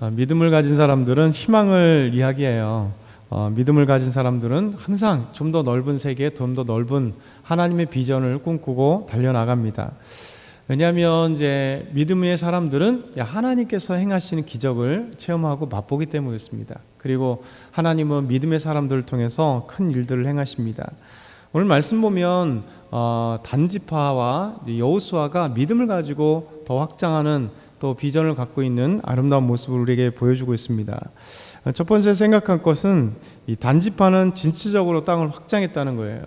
믿음을 가진 사람들은 희망을 이야기해요. 믿음을 가진 사람들은 항상 좀 더 넓은 세계, 좀 더 넓은 하나님의 비전을 꿈꾸고 달려나갑니다. 왜냐하면 이제 믿음의 사람들은 하나님께서 행하시는 기적을 체험하고 맛보기 때문이었습니다. 그리고 하나님은 믿음의 사람들을 통해서 큰 일들을 행하십니다. 오늘 말씀 보면 단지파와 여호수아가 믿음을 가지고 더 확장하는 또 비전을 갖고 있는 아름다운 모습을 우리에게 보여주고 있습니다. 첫 번째 생각할 것은 이 단지파는 진취적으로 땅을 확장했다는 거예요.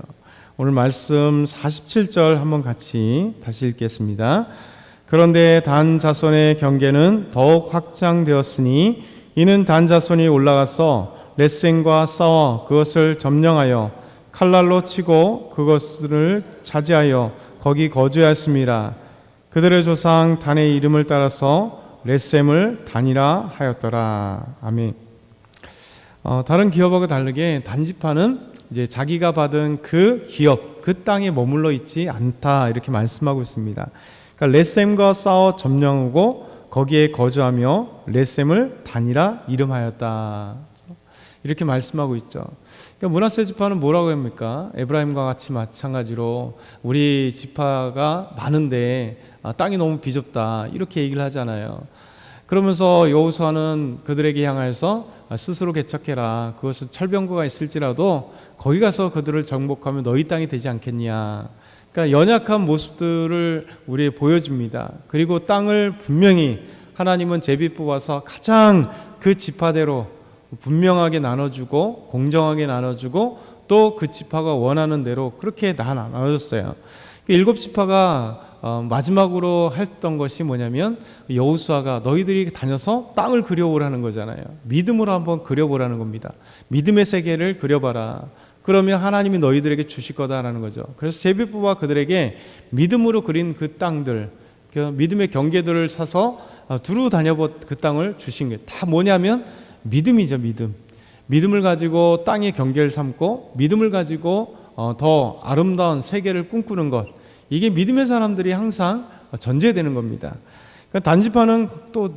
오늘 말씀 47절 한번 같이 다시 읽겠습니다. 그런데 단 자손의 경계는 더욱 확장되었으니 이는 단 자손이 올라가서 렛셈과 싸워 그것을 점령하여 칼날로 치고 그것을 차지하여 거기 거주하였습니다. 그들의 조상 단의 이름을 따라서 렛셈을 단이라 하였더라. 아멘. 다른 기업하고 다르게 단지파는 이제 자기가 받은 그 기업, 그 땅에 머물러 있지 않다 이렇게 말씀하고 있습니다. 그러니까 렛셈과 싸워 점령하고 거기에 거주하며 렛셈을 단이라 이름하였다. 이렇게 말씀하고 있죠. 그러니까 므낫세 지파는 뭐라고 합니까? 에브라임과 같이 마찬가지로 우리 지파가 많은데 땅이 너무 비좁다 이렇게 얘기를 하잖아요. 그러면서 여호수아는 그들에게 향하여서 스스로 개척해라. 그것은 철병거가 있을지라도 거기 가서 그들을 정복하면 너희 땅이 되지 않겠냐. 그러니까 연약한 모습들을 우리에게 보여줍니다. 그리고 땅을 분명히 하나님은 제비 뽑아서 가장 그 지파대로 분명하게 나눠주고 공정하게 나눠주고 또 그 지파가 원하는 대로 그렇게 나눠줬어요. 7지파가 마지막으로 했던 것이 뭐냐면 여호수아가 너희들이 다녀서 땅을 그려오라는 거잖아요. 믿음으로 한번 그려보라는 겁니다. 믿음의 세계를 그려봐라. 그러면 하나님이 너희들에게 주실 거다라는 거죠. 그래서 제비뽑아 그들에게 믿음으로 그린 그 땅들, 그 믿음의 경계들을 사서 두루 다녀본 그 땅을 주신 게 다 뭐냐면 믿음이죠. 믿음을 가지고 땅의 경계를 삼고 믿음을 가지고 더 아름다운 세계를 꿈꾸는 것, 이게 믿음의 사람들이 항상 전제되는 겁니다. 그러니까 단지파는 또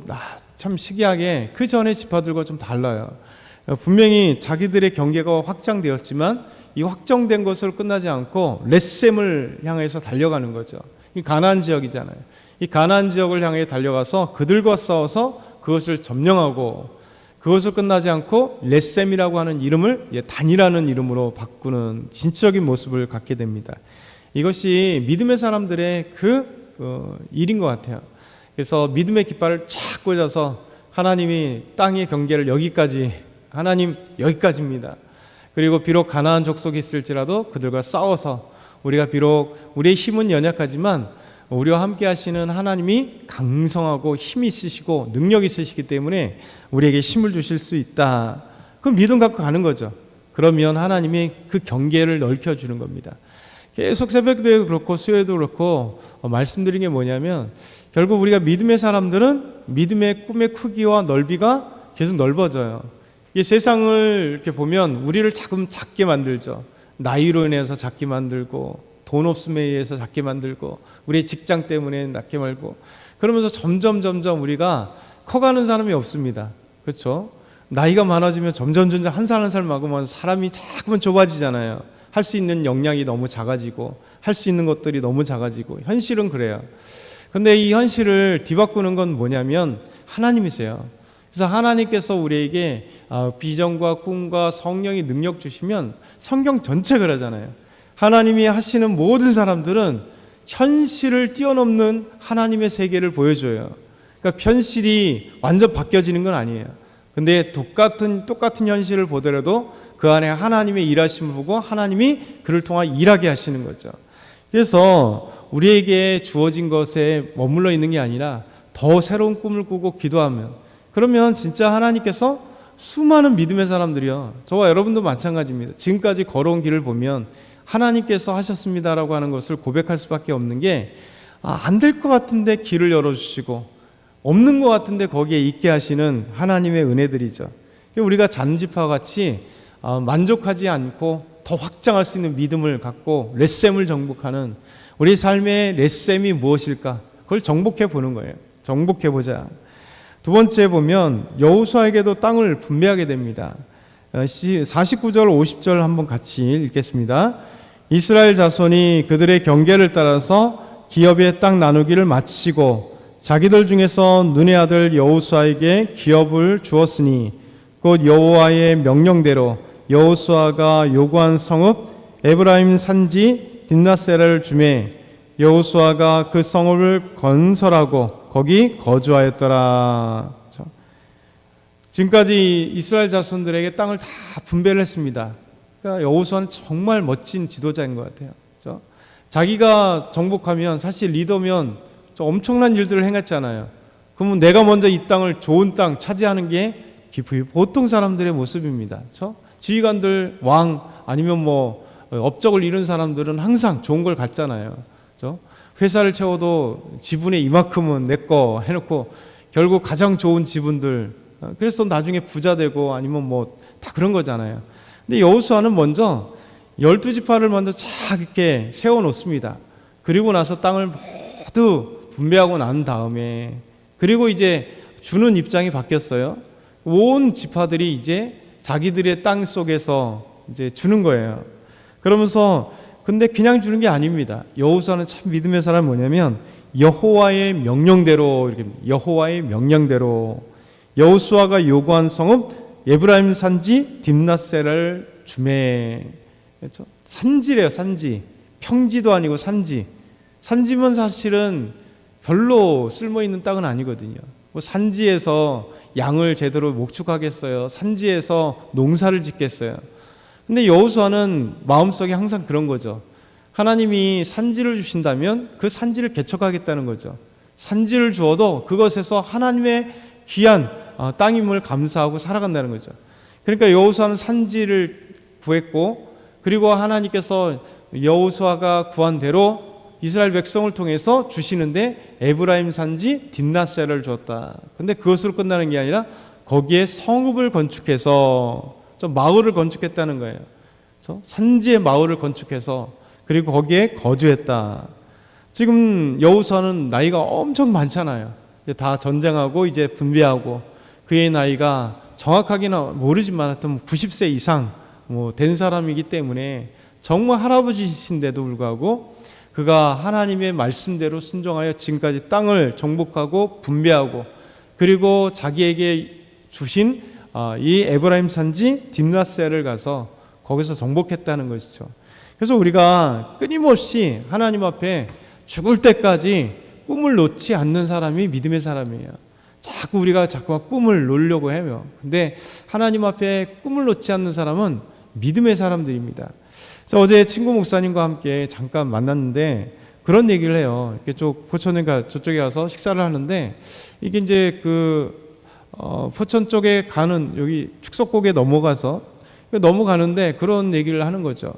참 시기하게 그 전의 지파들과 좀 달라요. 분명히 자기들의 경계가 확장되었지만 이 확정된 것으로 끝나지 않고 렛셈을 향해서 달려가는 거죠. 이 가나안 지역이잖아요. 이 가나안 지역을 향해 달려가서 그들과 싸워서 그것을 점령하고 그것을 끝나지 않고 렛셈이라고 하는 이름을 단이라는 이름으로 바꾸는 진취적인 모습을 갖게 됩니다. 이것이 믿음의 사람들의 일인 것 같아요. 그래서 믿음의 깃발을 쫙 꽂아서 하나님이 땅의 경계를 여기까지, 하나님 여기까지입니다. 그리고 비록 가나안 족속이 있을지라도 그들과 싸워서 우리가 비록 우리의 힘은 연약하지만 우리와 함께 하시는 하나님이 강성하고 힘이 있으시고 능력이 있으시기 때문에 우리에게 힘을 주실 수 있다. 그럼 믿음 갖고 가는 거죠. 그러면 하나님이 그 경계를 넓혀주는 겁니다. 계속 새벽기도에도 그렇고 수요에도 그렇고 말씀드린 게 뭐냐면 결국 우리가 믿음의 사람들은 믿음의 꿈의 크기와 넓이가 계속 넓어져요. 이 세상을 이렇게 보면 우리를 자꾸 작게 만들죠. 나이로 인해서 작게 만들고 돈 없음에 의해서 작게 만들고 우리의 직장 때문에 작게 말고 그러면서 점점 우리가 커가는 사람이 없습니다. 그렇죠? 나이가 많아지면 점점 한 살 한 살 먹으면 사람이 자꾸만 좁아지잖아요. 할 수 있는 역량이 너무 작아지고 할 수 있는 것들이 너무 작아지고 현실은 그래요. 근데 이 현실을 뒤바꾸는 건 뭐냐면 하나님이세요. 그래서 하나님께서 우리에게 비전과 꿈과 성령의 능력 주시면 성경 전체 그러잖아요. 하나님이 하시는 모든 사람들은 현실을 뛰어넘는 하나님의 세계를 보여줘요. 그러니까 현실이 완전 바뀌어지는 건 아니에요. 근데 똑같은 현실을 보더라도 그 안에 하나님의 일하심을 보고 하나님이 그를 통해 일하게 하시는 거죠. 그래서 우리에게 주어진 것에 머물러 있는 게 아니라 더 새로운 꿈을 꾸고 기도하면, 그러면 진짜 하나님께서 수많은 믿음의 사람들이요, 저와 여러분도 마찬가지입니다. 지금까지 걸어온 길을 보면 하나님께서 하셨습니다라고 하는 것을 고백할 수밖에 없는 게, 안 될 것 같은데 길을 열어주시고 없는 것 같은데 거기에 있게 하시는 하나님의 은혜들이죠. 우리가 잔지파와 같이 만족하지 않고 더 확장할 수 있는 믿음을 갖고 렛셈을 정복하는 우리 삶의 렛셈이 무엇일까? 그걸 정복해 보는 거예요. 정복해 보자. 두 번째 보면 여호수아에게도 땅을 분배하게 됩니다. 49절 50절 한번 같이 읽겠습니다. 이스라엘 자손이 그들의 경계를 따라서 기업의 땅 나누기를 마치고 자기들 중에서 눈의 아들 여호수아에게 기업을 주었으니 곧 여호와의 명령대로 여호수아가 요구한 성읍 에브라임 산지 딥낫세라를 주매 여호수아가 그 성읍을 건설하고 거기 거주하였더라. 지금까지 이스라엘 자손들에게 땅을 다 분배를 했습니다. 그러니까 여호수아는 정말 멋진 지도자인 것 같아요. 그렇죠? 자기가 정복하면 사실 리더면 엄청난 일들을 행했잖아요. 그러면 내가 먼저 이 땅을 좋은 땅 차지하는 게 보통 사람들의 모습입니다. 그렇죠? 지휘관들, 왕 아니면 뭐 업적을 이룬 사람들은 항상 좋은 걸 갖잖아요. 그렇죠? 회사를 채워도 지분의 이만큼은 내 거 해놓고 결국 가장 좋은 지분들, 그래서 나중에 부자 되고 아니면 뭐 다 그런 거잖아요. 근데 여호수아는 먼저 12지파를 먼저 쫙 이렇게 세워놓습니다. 그리고 나서 땅을 모두 분배하고 난 다음에 그리고 이제 주는 입장이 바뀌었어요. 온 지파들이 이제 자기들의 땅 속에서 이제 주는 거예요. 그러면서 근데 그냥 주는 게 아닙니다. 여호수아는 참 믿음의 사람이 뭐냐면 여호와의 명령대로 이렇게 여호와의 명령대로 여호수아가 요구한 성읍 에브라임 산지 딥낫세라를 주매. 그렇죠? 산지래요. 산지. 평지도 아니고 산지. 산지면 사실은 별로 쓸모있는 땅은 아니거든요. 뭐 산지에서 양을 제대로 목축하겠어요? 산지에서 농사를 짓겠어요? 근데 여호수아는 마음속에 항상 그런 거죠. 하나님이 산지를 주신다면 그 산지를 개척하겠다는 거죠. 산지를 주어도 그것에서 하나님의 귀한 땅임을 감사하고 살아간다는 거죠. 그러니까 여호수아는 산지를 구했고 그리고 하나님께서 여호수아가 구한 대로 이스라엘 백성을 통해서 주시는데 에브라임 산지 딥낫세라를 주었다. 근데 그것으로 끝나는 게 아니라 거기에 성읍을 건축해서 좀 마을을 건축했다는 거예요. 그래서 산지의 마을을 건축해서 그리고 거기에 거주했다. 지금 여호수아는 나이가 엄청 많잖아요. 다 전쟁하고 이제 분배하고 그의 나이가 정확하게는 모르지만 하여튼 90세 이상 된 사람이기 때문에 정말 할아버지이신데도 불구하고 그가 하나님의 말씀대로 순종하여 지금까지 땅을 정복하고 분배하고 그리고 자기에게 주신 이 에브라임 산지 딥낫세를 가서 거기서 정복했다는 것이죠. 그래서 우리가 끊임없이 하나님 앞에 죽을 때까지 꿈을 놓지 않는 사람이 믿음의 사람이에요. 자꾸 우리가 자꾸만 꿈을 놓으려고 해요. 근데 하나님 앞에 꿈을 놓지 않는 사람은 믿음의 사람들입니다. 그래서 어제 친구 목사님과 함께 잠깐 만났는데 그런 얘기를 해요. 이렇게 포천인가 저쪽에 가서 식사를 하는데 이게 이제 포천 쪽에 가는 여기 축석곡에 넘어가는데 그런 얘기를 하는 거죠.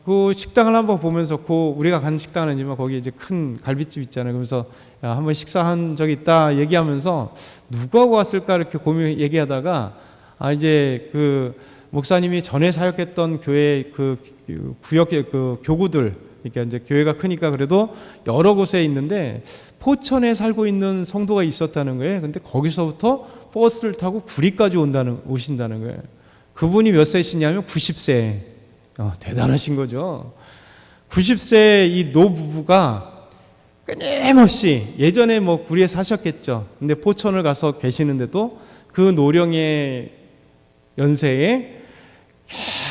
그 식당을 한번 보면서 우리가 간 식당은 아니지만 거기 이제 큰 갈비집 있잖아요. 그래서 한번 식사한 적이 있다 얘기하면서 누가 왔을까 이렇게 얘기하다가 이제 그 목사님이 전에 사역했던 교회 그 구역의 그 교구들, 그러니까 이제 교회가 크니까 그래도 여러 곳에 있는데 포천에 살고 있는 성도가 있었다는 거예요. 근데 거기서부터 버스를 타고 구리까지 오신다는 거예요. 그분이 몇 세시냐면 90세. 대단하신 거죠. 90세 이 노부부가 끊임없이 예전에 구리에 사셨겠죠. 근데 포천을 가서 계시는데도 그 노령의 연세에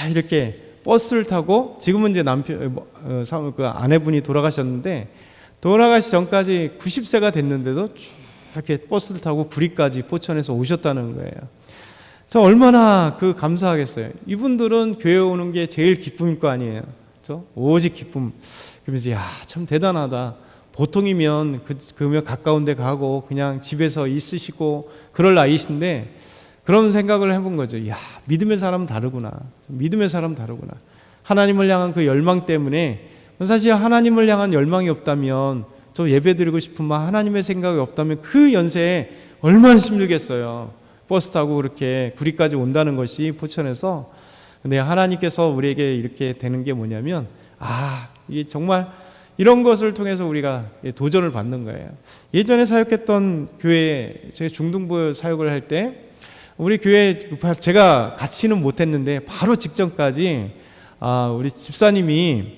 이렇게 버스를 타고 지금은 이제 그 아내분이 돌아가셨는데 돌아가시 전까지 90세가 됐는데도 쭉 이렇게 버스를 타고 구리까지 포천에서 오셨다는 거예요. 저 얼마나 감사하겠어요. 이분들은 교회 오는 게 제일 기쁨일 거 아니에요. 그렇죠? 오직 기쁨. 그러면서 참 대단하다. 보통이면 그러면 가까운 데 가고 그냥 집에서 있으시고 그럴 나이신데 그런 생각을 해본 거죠. 믿음의 사람은 다르구나. 믿음의 사람은 다르구나. 하나님을 향한 그 열망 때문에 사실 하나님을 향한 열망이 없다면 저 예배 드리고 싶으면 하나님의 생각이 없다면 그 연세에 얼마나 힘들겠어요. 버스 타고 그렇게 구리까지 온다는 것이 포천에서. 근데 하나님께서 우리에게 이렇게 되는 게 뭐냐면 이게 정말 이런 것을 통해서 우리가 도전을 받는 거예요. 예전에 사역했던 교회, 제가 중등부 사역을 할 때 우리 교회 제가 같이는 못했는데 바로 직전까지 우리 집사님이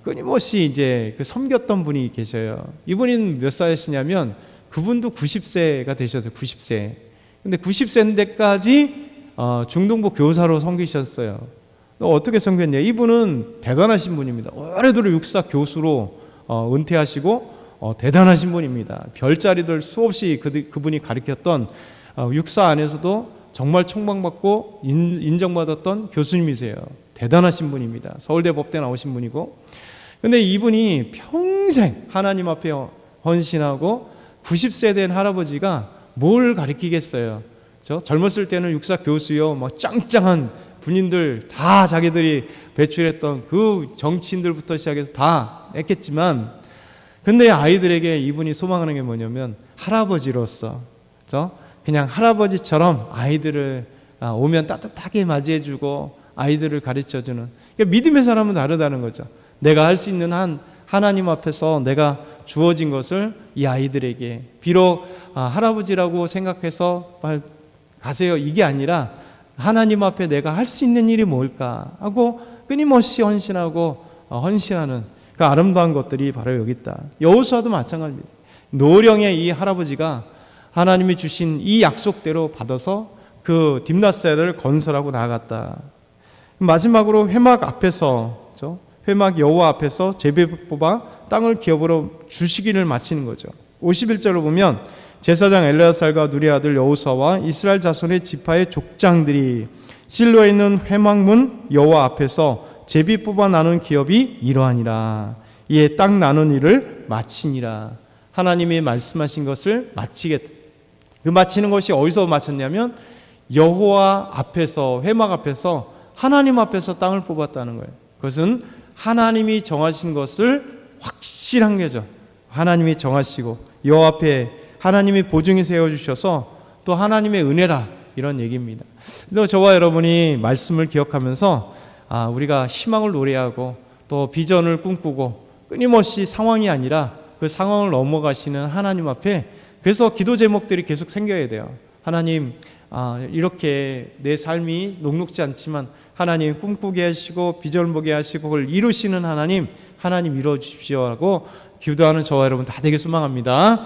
끊임없이 이제 섬겼던 분이 계셔요. 이분은 몇 살이시냐면 그분도 90세가 되셨어요. 90세. 근데 90세인데까지 중등부 교사로 섬기셨어요. 어떻게 섬겼냐? 이분은 대단하신 분입니다. 오래도록 육사 교수로 은퇴하시고 대단하신 분입니다. 별자리들 수없이 그분이 가르쳤던 육사 안에서도 정말 총망받고 인정받았던 교수님이세요. 대단하신 분입니다. 서울대 법대 나오신 분이고, 근데 이분이 평생 하나님 앞에 헌신하고 90세 된 할아버지가 뭘 가르치겠어요? 젊었을 때는 육사 교수요, 막 짱짱한 군인들 다 자기들이 배출했던 그 정치인들부터 시작해서 다 했겠지만, 근데 아이들에게 이분이 소망하는 게 뭐냐면 할아버지로서 그냥 할아버지처럼 아이들을 오면 따뜻하게 맞이해주고 아이들을 가르쳐주는, 그러니까 믿음의 사람은 다르다는 거죠. 내가 할 수 있는 한 하나님 앞에서 내가 주어진 것을 이 아이들에게, 비록 할아버지라고 생각해서 가세요 이게 아니라 하나님 앞에 내가 할 수 있는 일이 뭘까 하고 끊임없이 헌신하는 그 아름다운 것들이 바로 여기 있다. 여호수아도 마찬가지입니다. 노령의 이 할아버지가 하나님이 주신 이 약속대로 받아서 그 딥낫셀을 건설하고 나아갔다. 마지막으로 회막 앞에서, 회막 여호와 앞에서 제비 뽑아 땅을 기업으로 주시기를 마치는 거죠. 51절을 보면 제사장 엘르야살과 누리 아들 여호수아와 이스라엘 자손의 지파의 족장들이 실로에 있는 회막문 여호와 앞에서 제비 뽑아 나눈 기업이 이러하니라. 이에 땅 나눈 일을 마치니라. 하나님이 말씀하신 것을 마치겠다. 그 마치는 것이 어디서 마쳤냐면 여호와 앞에서, 회막 앞에서, 하나님 앞에서 땅을 뽑았다는 거예요. 그것은 하나님이 정하신 것을 확실한 거죠. 하나님이 정하시고 여호와 앞에 하나님이 보증이 세워주셔서 또 하나님의 은혜라, 이런 얘기입니다. 그래서 저와 여러분이 말씀을 기억하면서 우리가 희망을 노래하고 또 비전을 꿈꾸고 끊임없이 상황이 아니라 그 상황을 넘어가시는 하나님 앞에, 그래서 기도 제목들이 계속 생겨야 돼요. 하나님, 이렇게 내 삶이 녹록지 않지만 하나님 꿈꾸게 하시고 비전을 보게 하시고 그걸 이루시는 하나님 이루어 주십시오 하고 기도하는 저와 여러분 다 되길 소망합니다.